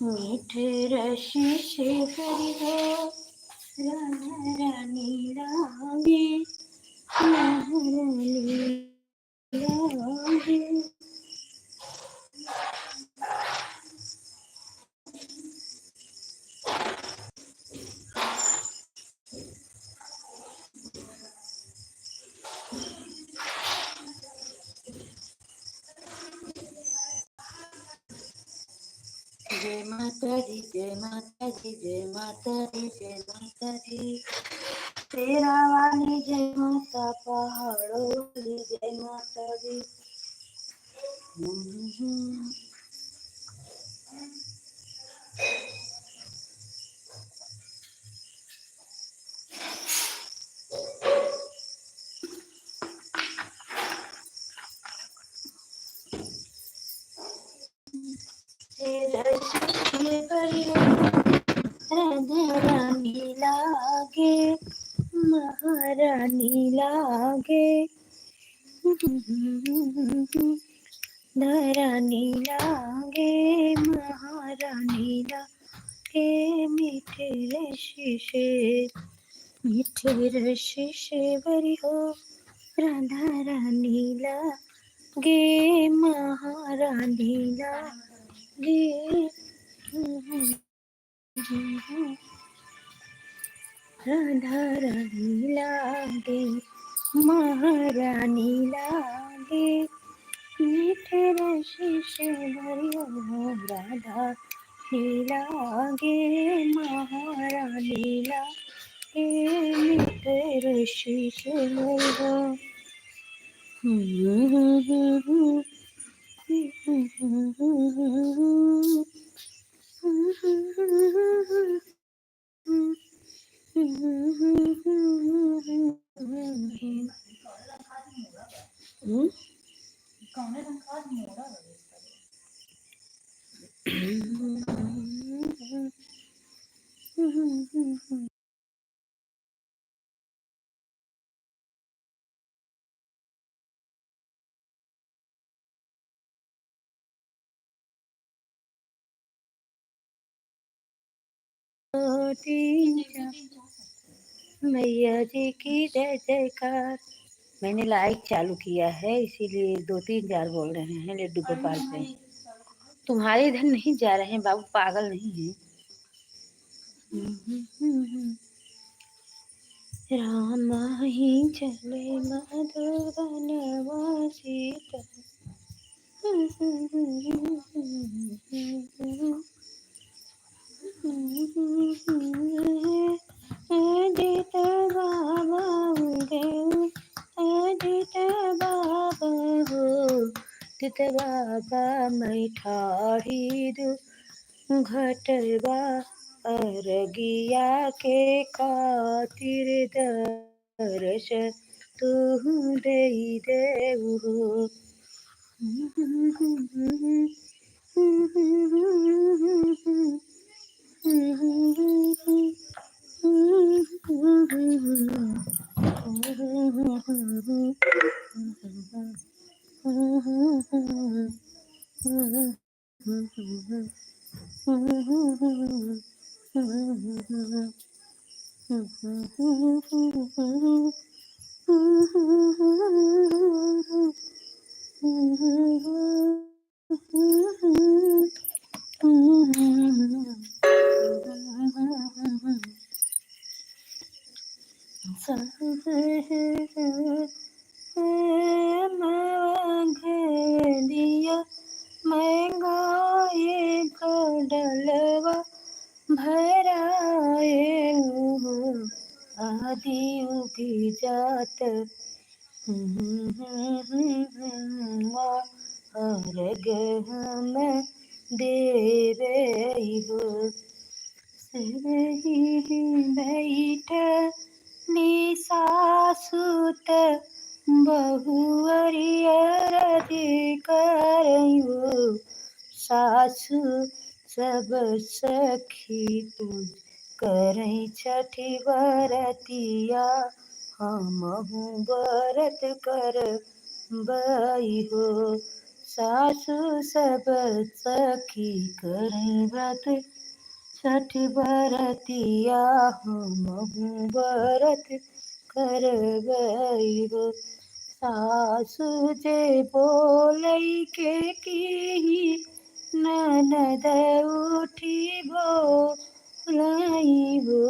मीठे रशी शेखरी हो राधा रानी लागे महारानी लागे जय माता दी जय माता दी जय माता दी जय माता दी तेरा वाली जय माता पहाड़ों वाली जय माता दी तेरा शिष्य परियो राधा रानी लागे महारानी लागे रानी लागे महारानी लागे मीठे शीशे मीठे शीशे बरी हो राधा रानी लागे महारानी लागे राधा रानी लागे महारानी लागे मीठे शीशे भरियो राधा लागे महारानी लागे मीठे शीशे भरियो मैया जी की जय जयकार। मैंने लाइक चालू किया है इसीलिए 2-3 4 बोल रहे हैं लड्डू गोपाल पे। तुम्हारे इधर नहीं जा रहे हैं बाबू, पागल नहीं है। राम ही चले मधुबन वासी अदित बाबा देव अदित बाबा हो अदित बाबा मैं ठाड़ी दू घटवा अरगिया के खातिर दर्श तू दे देऊ हो। डलवा भराए हो आदि उगी जात अर्घ हम देवे हो सिरहि बैठ सासुत बहुअरियर करयो सासु सब सखी पूज करै छठी बरतिया हमहु व्रत करबै हो सासु सब सखी करै व्रत छठी बरतिया हमहु व्रत करबै हो सासु जे बोलै के की ननद उठी बोलै हो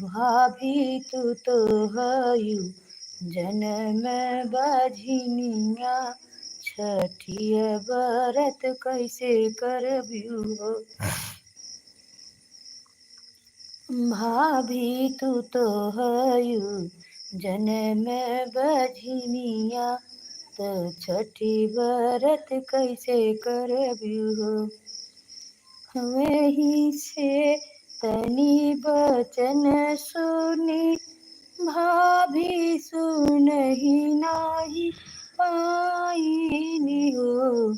भाभी तू तो हयु जनम बझनिया छठिया व्रत कैसे करबियु हो भाभी तू तो हयु जनम बझनिया तो छठी व्रत कैसे करबियु हो वही से तनी बचन सुनी भाभी सुनहि नाही पाइनी हो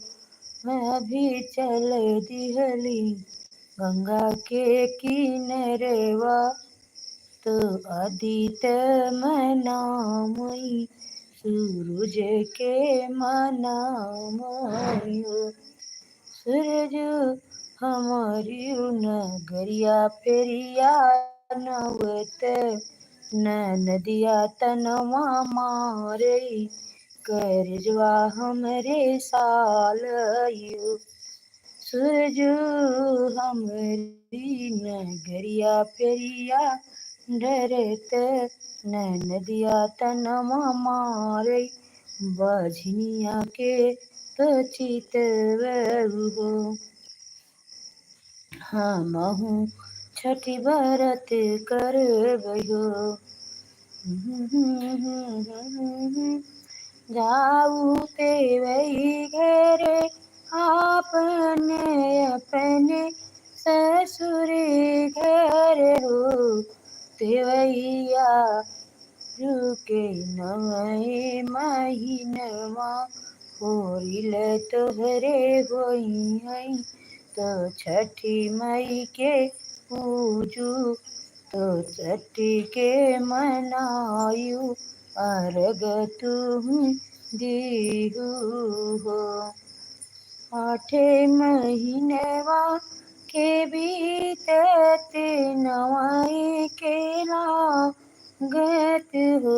मैं भी चल दिहली गंगा के किनरवा तो आदित्य मनामई सूरज के मनामई हो सूरज हमारी नगरिया फेरिया नवत न नदिया तनवा मारे करजवा हमरे सालयु सूरज हमारी नगरिया फेरिया डरत न नदिया तनवा मारे बझनिया के तो चितवहु हो हमहु छठी व्रत करबै हो जाऊ ते वही घरे आपने अपने ससुर घर हो तेवैया रुके नवै महीनवा होरिल तोहरे होई तो छठी मई के पूजू तो छठी के मनायु अर्घ तुम दीहु हो आठे महीनवा के बीतत नवाई के लागत हो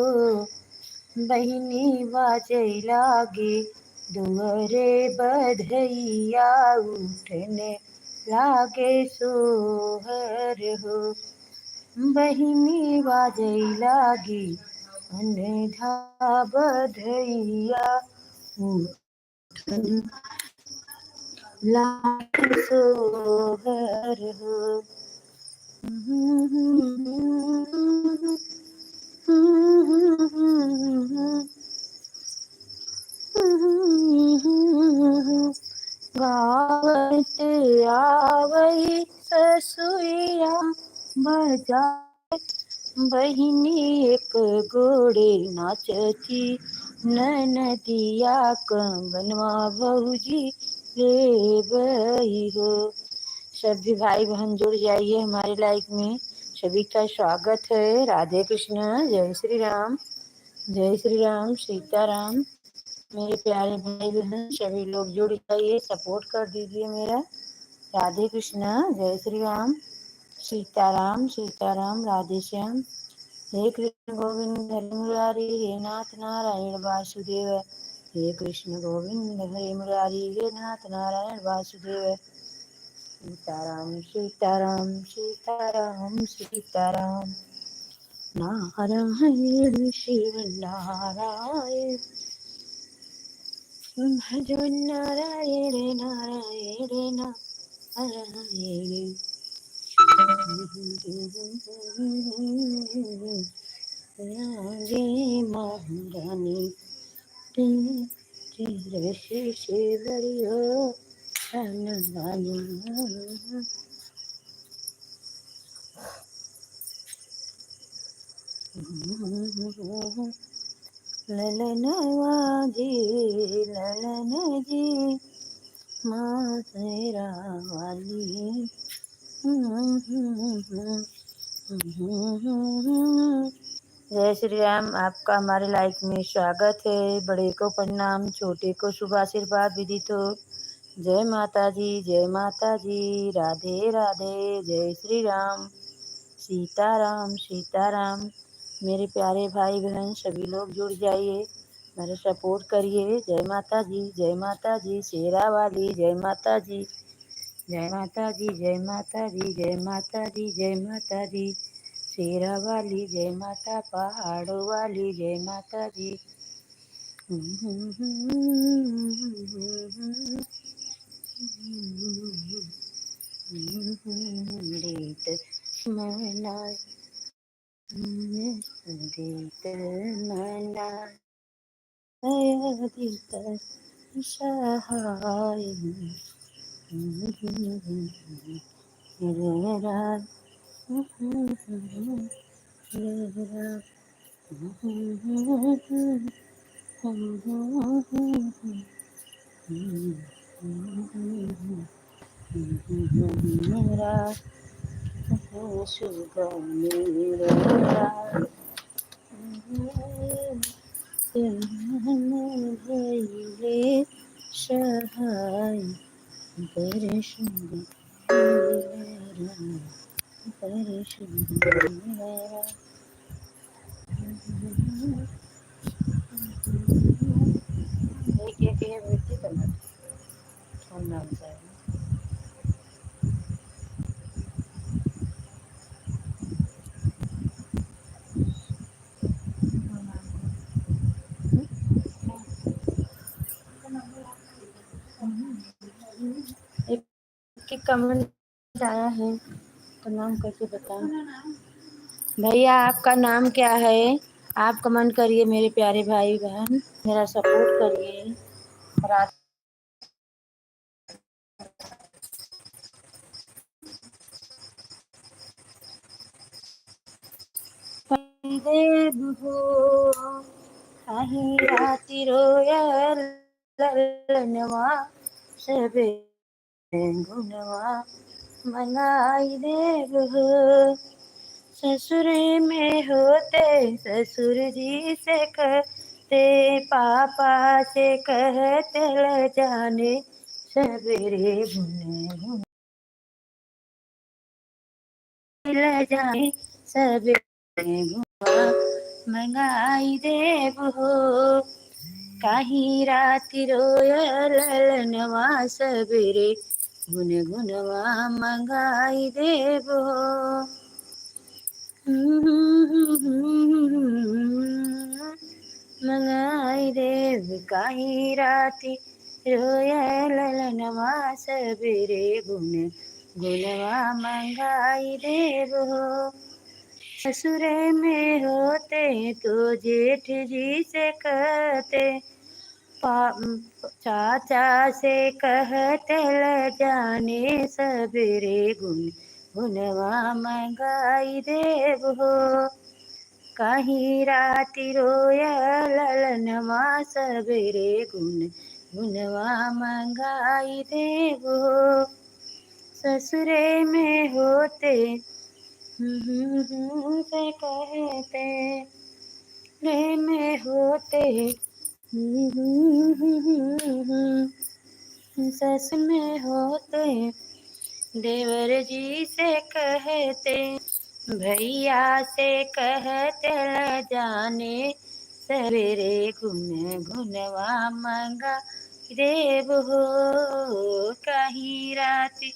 बहिनी बाजै लागे दुअरे बधैया उठने लागे सोहर हो बहिनी बाजै लागी अनधा बधैया उठने लागे सोहर हो गावत आवई ससुया बजा बहिनी एक गोड़े नाचती ननदिया कंगनवा भौजी रे बही हो सभी भाई बहन जुड़ जाइए हमारे लाइफ में सभी का स्वागत है राधे कृष्ण जय श्री राम सीताराम मेरे प्यारे भाई बहन सभी लोग जुड़ जाइए सपोर्ट कर दीजिए मेरा राधे कृष्ण जय श्री राम सीताराम राधे श्याम हे कृष्ण गोविंद हरे मुरारी हे नाथ नारायण वासुदेव हे कृष्ण गोविंद हरे मुरारी हे नाथ नारायण वासुदेव सीताराम नारायण शिव नारायण भजो नारायण आएगी। राजे महारानी तेरे से बड़ियो धनवानी। ललनवा जी ललन जी माँ तेरा वाली। जय श्री राम। आपका हमारे लाइफ में स्वागत है। बड़े को प्रणाम, छोटे को शुभ आशीर्वाद विदित हो। जय माता जी, जय माता जी, राधे राधे, जय श्री राम, सीताराम सीताराम। मेरे प्यारे भाई बहन सभी लोग जुड़ जाइए, मेरे सपोर्ट करिए। जय माता जी, जय माता जी, शेरा वाली जय माता जी, जय माता जी, जय माता जी, जय माता जी, जय माता जी, शेरा वाली जय माता, पहाड़ों वाली जय माता जी। रीत मनाए रीत मनाए अयोधित सहाय राम मेरा शुभ मेरा भैले सहाय परशुराम परशुराम। एक एक व्यक्ति करना नाम से एक एक कमेंट आया है तो नाम कैसे बताऊं। भैया आपका नाम क्या है? आप कमेंट करिए मेरे प्यारे भाई बहन, मेरा सपोर्ट करिए। देव हो कहीं राति रोयल ललनवा सबे गुनवा मनाई देव हो। ससुर में होते ससुर जी से कहते, पापा से कहते ल जाने सवेरे गुन ल जाने सवेरे गुनवा मंगाई देव हो। काही राति रोयल ललनवा सवेरे गुन गुनवा मंगाई देव हो। मंगाई देव काही राति रोयल ललनवा सवेरे गुन गुनवा मंगाई देव हो। ससुरे में होते तो जेठ जी से कहते, चाचा से कहते ल जाने सवेरे गुन गुनवा मंगाई देव हो। कहीं राति रोयल ललनवा सवेरे गुन गुनवा मंगाई देव हो। ससुरे में होते से कहते, रे में होते सस में होते देवर जी से कहते, भैया से कहते ल जाने सवेरे गुन गुनवा मंगा देव हो। कहीं राति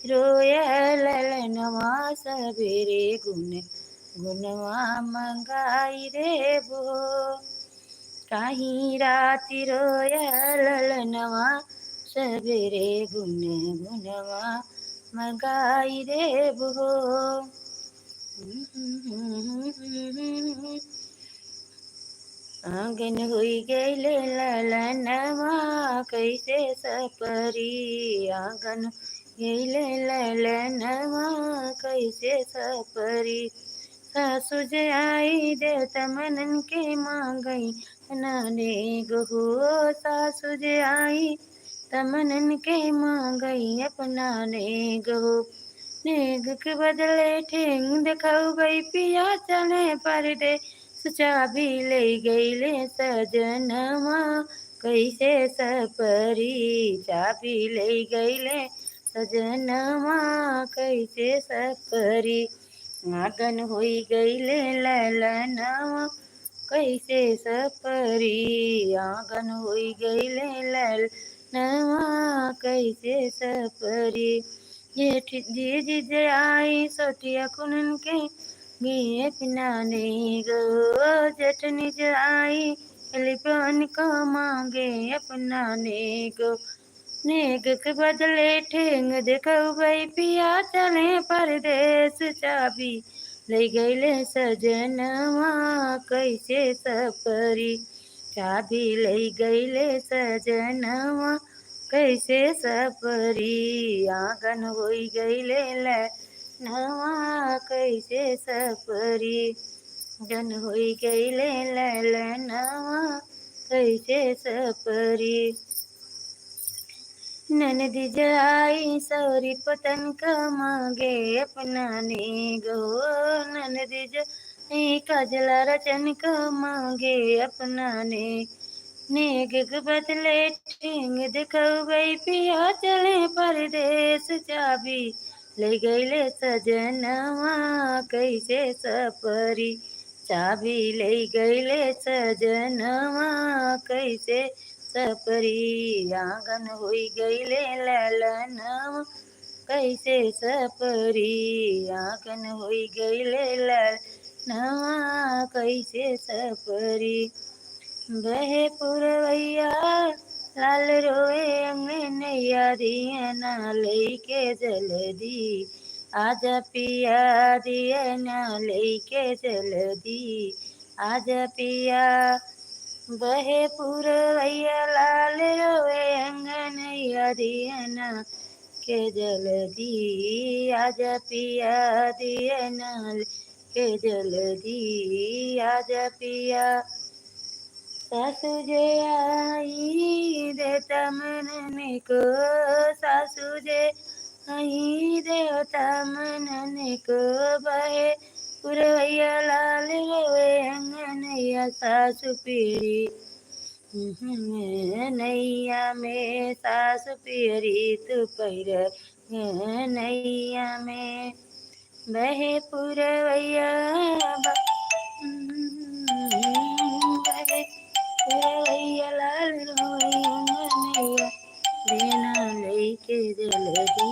रोयल ललनवा सवेरे गुन गुनवा मंगाई देव हो। काही राति रोयल ललनवा सवेरे गुन गुनवा मगाई देव हो। आंगन हुई गईले ललनवा कैसे सपरी। आंगन गईले ललनवा कैसे सपरी। सासु जे आई देवता मनन के मांगई नाने गो। सासु जे आई तमनन के मांगई अपना ने गो। नेग के बदले ठेंग दिखाऊ गई पिया चले परदेस। चाबी ले गईले सजनवा कैसे सपरी। चाबी ले गईले सजनवा कैसे सपरी। आंगन होई गईले ललनवा कैसे सपरी। आंगन होई गईले ललनवा कैसे सपरी। जेठ जी जे आई सोटिया कुनन के गे अपना ने गो। जेठनी जे आई लिपन को मांगे अपना ने गो। नेग के बदले ठेंग देखो गई पिया चले परदेस। चाबी ले गईले सजनवा कैसे सपरी। चाबी ले गईले सजनवा कैसे सपरी। आंगन होई गईले ललनवा कैसे सपरी। जन होई गईले ललनवा कैसे सपरी। ननदी जाई सौरी पतन का मांगे अपना ने गो। ननदी जाई काजला रचन का मांगे अपना ने। नेग के बदले ठेंग दिखो गई पिया चले परदेस। चाबी ले गईले सजनवा कैसे सपरी। चाबी ले गईले सजनवा कैसे सपरी। आंगन होई गईले ललनवा कैसे सपरी। आंगन होई गईले ललनवा कैसे सपरी। बहे पुरवैया लाल रोए अंगनैया दिया ना लेके जल्दी। आजा पिया दिया ना लेके जल्दी। आजा पिया बहे पुरवैया लाल रोए अंगनैया दिया ना के जल्दी। आजा पिया दिया ना के जल्दी। आजा पिया। सासु जे आई देवता मनने को। सासु जे आई देवता मनने को। बहे पुरवैया लाल रोए अंगनैया सासु पीरी। नैया में सासु पीरी तू पैर नैया में। बहे पुरवैया बहे पुरवैया लाल रोए अंगनैया देना लेके जल्दी।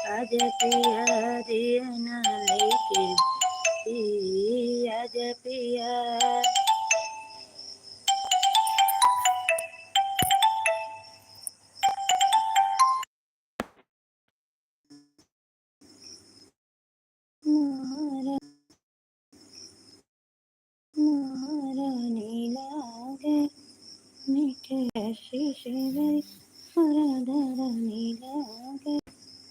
आजा पिया देना लेके आजा पिया। महारानी लागे मीठे शीशे में। राधारानी लागे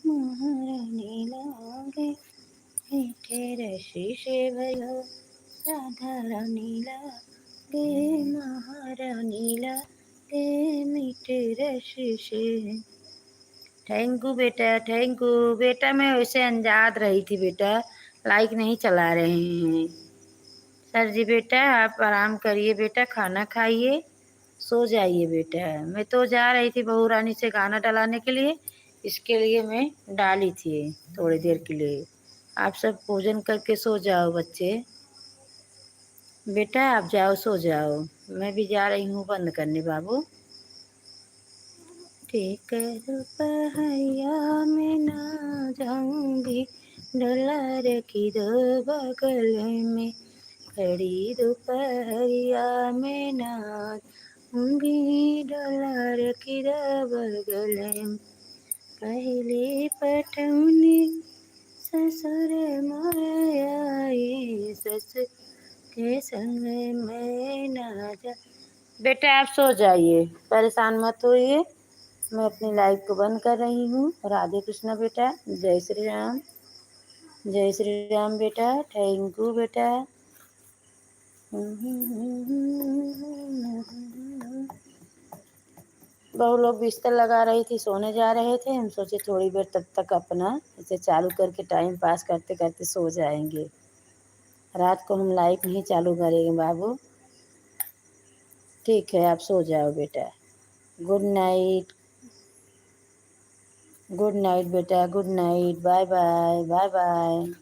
महारानी लागे मीठे शीशे भयो। राधारानी लागे महारानी लागे मीठे शीशे। थैंक यू बेटा, थैंक यू बेटा। मैं वैसे अनजात रही थी बेटा, लाइक नहीं चला रहे हैं। सर जी बेटा आप आराम करिए बेटा, खाना खाइए, सो जाइए बेटा। मैं तो जा रही थी बहू रानी से गाना डलाने के लिए, इसके लिए मैं डाली थी थोड़ी देर के लिए। आप सब भोजन करके सो जाओ बच्चे। बेटा आप जाओ सो जाओ, मैं भी जा रही हूँ बंद करने बाबू। ठीक दोपहरिया में ना जाऊंगी डोला रखी दो बगल में। खड़ी दोपहरिया में ना जाऊंगी डोला रखी दो बगल में। पहली पटौनी ससुर मोर आई, ससुर के संग मैं ना जा। बेटा आप सो जाइए, परेशान मत होइए। मैं अपनी लाइव को बंद कर रही हूँ। राधे कृष्णा बेटा, जय श्री राम, जय श्री राम बेटा, थैंक यू बेटा। बहु लोग बिस्तर लगा रही थी, सोने जा रहे थे। हम सोचे थोड़ी देर तब तक अपना इसे चालू करके टाइम पास करते करते सो जाएंगे। रात को हम लाइट नहीं चालू करेंगे बाबू। ठीक है, आप सो जाओ बेटा। गुड नाइट, गुड नाइट बेटा, good night, bye bye, bye bye.